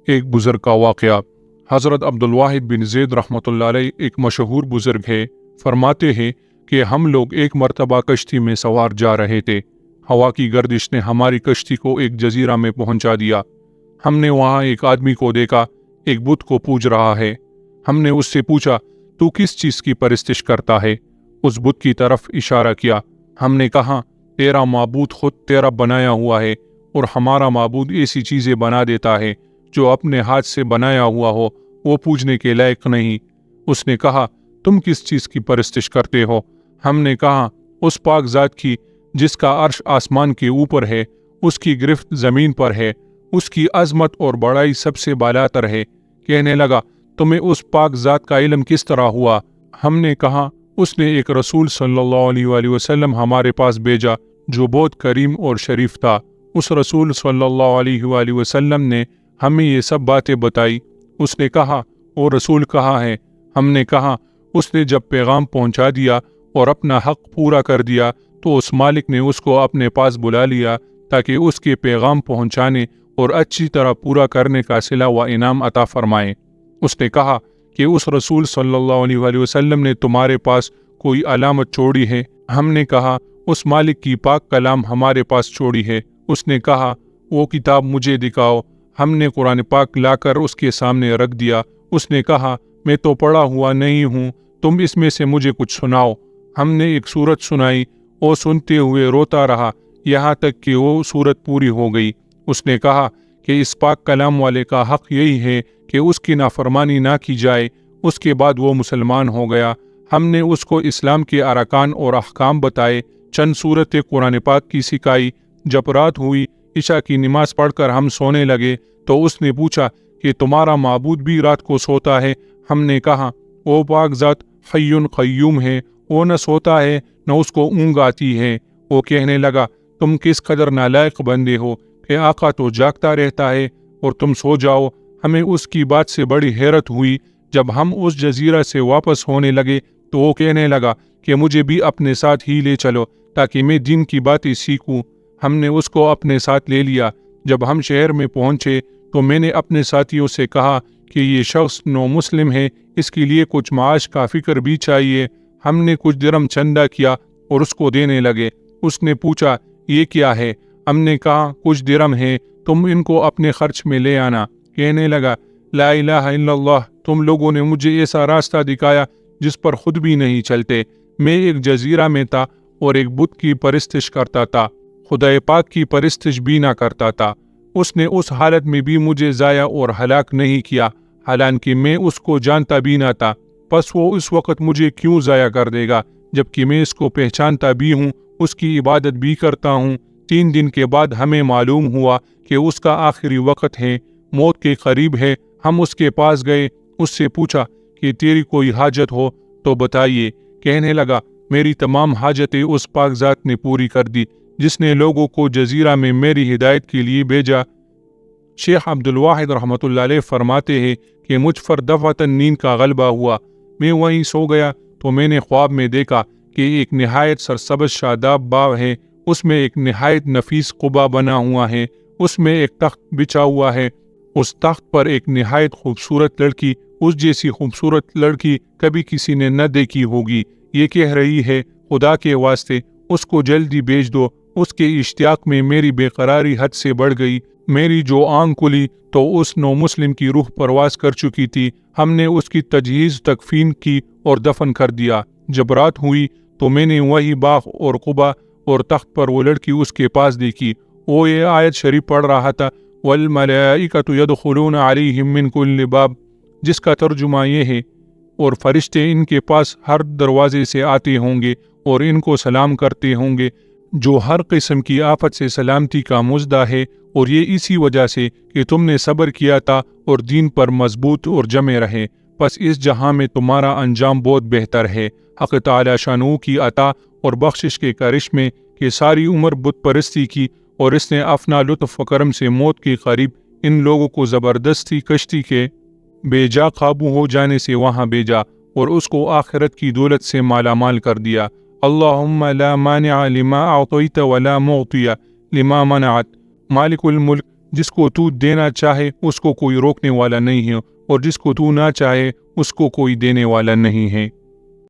ایک بزرگ کا واقعہ۔ حضرت عبدالواحد بن زید رحمۃ اللہ علیہ ایک مشہور بزرگ ہے۔ فرماتے ہیں کہ ہم لوگ ایک مرتبہ کشتی میں سوار جا رہے تھے۔ ہوا کی گردش نے ہماری کشتی کو ایک جزیرہ میں پہنچا دیا۔ ہم نے وہاں ایک آدمی کو دیکھا، ایک بت کو پوج رہا ہے۔ ہم نے اس سے پوچھا، تو کس چیز کی پرستش کرتا ہے؟ اس بت کی طرف اشارہ کیا۔ ہم نے کہا، تیرا معبود خود تیرا بنایا ہوا ہے، اور ہمارا معبود ایسی چیزیں بنا دیتا ہے جو اپنے ہاتھ سے بنایا ہوا ہو، وہ پوجنے کے لائق نہیں۔ اس نے کہا، تم کس چیز کی پرستش کرتے ہو؟ ہم نے کہا، اس پاک ذات کی جس کا عرش آسمان کے اوپر ہے، اس کی گرفت زمین پر ہے، اس کی عظمت اور بڑائی سب سے بالاتر ہے۔ کہنے لگا، تمہیں اس پاک ذات کا علم کس طرح ہوا؟ ہم نے کہا، اس نے ایک رسول صلی اللہ علیہ وآلہ وسلم ہمارے پاس بھیجا جو بہت کریم اور شریف تھا۔ اس رسول صلی اللہ علیہ وآلہ وسلم نے ہمیں یہ سب باتیں بتائی۔ اس نے کہا، وہ رسول کہاں ہے؟ ہم نے کہا، اس نے جب پیغام پہنچا دیا اور اپنا حق پورا کر دیا تو اس مالک نے اس کو اپنے پاس بلا لیا تاکہ اس کے پیغام پہنچانے اور اچھی طرح پورا کرنے کا صلہ و انعام عطا فرمائے۔ اس نے کہا کہ اس رسول صلی اللہ علیہ وآلہ وسلم نے تمہارے پاس کوئی علامت چھوڑی ہے؟ ہم نے کہا، اس مالک کی پاک کلام ہمارے پاس چھوڑی ہے۔ اس نے کہا، وہ کتاب مجھے دکھاؤ۔ ہم نے قرآن پاک لا کر اس کے سامنے رکھ دیا۔ اس نے کہا، میں تو پڑھا ہوا نہیں ہوں، تم اس میں سے مجھے کچھ سناؤ۔ ہم نے ایک سورت سنائی، وہ سنتے ہوئے روتا رہا یہاں تک کہ وہ سورت پوری ہو گئی۔ اس نے کہا کہ اس پاک کلام والے کا حق یہی ہے کہ اس کی نافرمانی نہ کی جائے۔ اس کے بعد وہ مسلمان ہو گیا۔ ہم نے اس کو اسلام کے ارکان اور احکام بتائے، چند سورتیں قرآن پاک کی سکھائی۔ جب رات ہوئی، عشاء کی نماز پڑھ کر ہم سونے لگے تو اس نے پوچھا کہ تمہارا معبود بھی رات کو سوتا ہے؟ ہم نے کہا، وہ پاک ذات حی قیوم ہے، وہ نہ سوتا ہے نہ اس کو اونگ آتی ہے۔ وہ کہنے لگا، تم کس قدر نالائق بندے ہو کہ آقا تو جاگتا رہتا ہے اور تم سو جاؤ۔ ہمیں اس کی بات سے بڑی حیرت ہوئی۔ جب ہم اس جزیرہ سے واپس ہونے لگے تو وہ کہنے لگا کہ مجھے بھی اپنے ساتھ ہی لے چلو تاکہ میں دین کی باتیں سیکھوں۔ ہم نے اس کو اپنے ساتھ لے لیا۔ جب ہم شہر میں پہنچے تو میں نے اپنے ساتھیوں سے کہا کہ یہ شخص نو مسلم ہے، اس کے لیے کچھ معاش کا فکر بھی چاہیے۔ ہم نے کچھ درم چندہ کیا اور اس کو دینے لگے۔ اس نے پوچھا، یہ کیا ہے؟ ہم نے کہا، کچھ درم ہے، تم ان کو اپنے خرچ میں لے آنا۔ کہنے لگا، لا الہ الا اللہ، تم لوگوں نے مجھے ایسا راستہ دکھایا جس پر خود بھی نہیں چلتے۔ میں ایک جزیرہ میں تھا اور ایک بت کی پرستش کرتا تھا، خدائے پاک کی پرستش بھی نہ کرتا تھا۔ اس نے اس حالت میں بھی مجھے ضائع اور ہلاک نہیں کیا، حالانکہ میں اس کو جانتا بھی نہ تھا۔ پس وہ اس وقت مجھے کیوں ضائع کر دے گا جبکہ میں اس کو پہچانتا بھی ہوں، اس کی عبادت بھی کرتا ہوں۔ 3 دن کے بعد ہمیں معلوم ہوا کہ اس کا آخری وقت ہے، موت کے قریب ہے۔ ہم اس کے پاس گئے، اس سے پوچھا کہ تیری کوئی حاجت ہو تو بتائیے۔ کہنے لگا، میری تمام حاجتیں اس پاک ذات نے پوری کر دی جس نے لوگوں کو جزیرہ میں میری ہدایت کے لیے بھیجا۔ شیخ عبدالواحد رحمۃ اللہ علیہ فرماتے ہیں کہ مجھ پر دفعتاً نیند کا غلبہ ہوا۔ میں وہیں سو گیا تو میں نے خواب میں دیکھا کہ ایک نہایت سرسبز شاداب باغ ہے، اس میں ایک نہایت نفیس قبہ بنا ہوا ہے، اس میں ایک تخت بچھا ہوا ہے، اس تخت پر ایک نہایت خوبصورت لڑکی، اس جیسی خوبصورت لڑکی کبھی کسی نے نہ دیکھی ہوگی، یہ کہہ رہی ہے، خدا کے واسطے اس کو جلدی بھیج دو۔ اس کے اشتیاق میں میری بے قراری حد سے بڑھ گئی۔ میری جو آنکھ کھلی تو اس نو مسلم کی روح پرواز کر چکی تھی۔ ہم نے اس کی تجہیز تکفین کی اور دفن کر دیا۔ جب رات ہوئی تو میں نے وہی باغ اور قبہ اور تخت پر وہ لڑکی اس کے پاس دیکھی۔ وہ یہ آیت شریف پڑھ رہا تھا، وَالْمَلَائِكَةُ يَدْخُلُونَ عَلَيْهِم مِّن كُلِّ بَابٍ، جس کا ترجمہ یہ ہے، اور فرشتے ان کے پاس ہر دروازے سے آتے ہوں گے اور ان کو سلام کرتے ہوں گے، جو ہر قسم کی آفت سے سلامتی کا مزدہ ہے، اور یہ اسی وجہ سے کہ تم نے صبر کیا تھا اور دین پر مضبوط اور جمے رہے، پس اس جہاں میں تمہارا انجام بہت بہتر ہے۔ حق تعالی شانہ کی عطا اور بخشش کے کرشمے کہ ساری عمر بت پرستی کی، اور اس نے اپنا لطف و کرم سے موت کے قریب ان لوگوں کو زبردستی کشتی کے بے جا قابو ہو جانے سے وہاں بھیجا اور اس کو آخرت کی دولت سے مالا مال کر دیا۔ اللہم لا مانع لما اعطیت ولا معطی لما منعت، مالک الملک جس کو تو دینا چاہے اس کو کوئی روکنے والا نہیں ہے اور جس کو تو نہ چاہے اس کو کوئی دینے والا نہیں ہے۔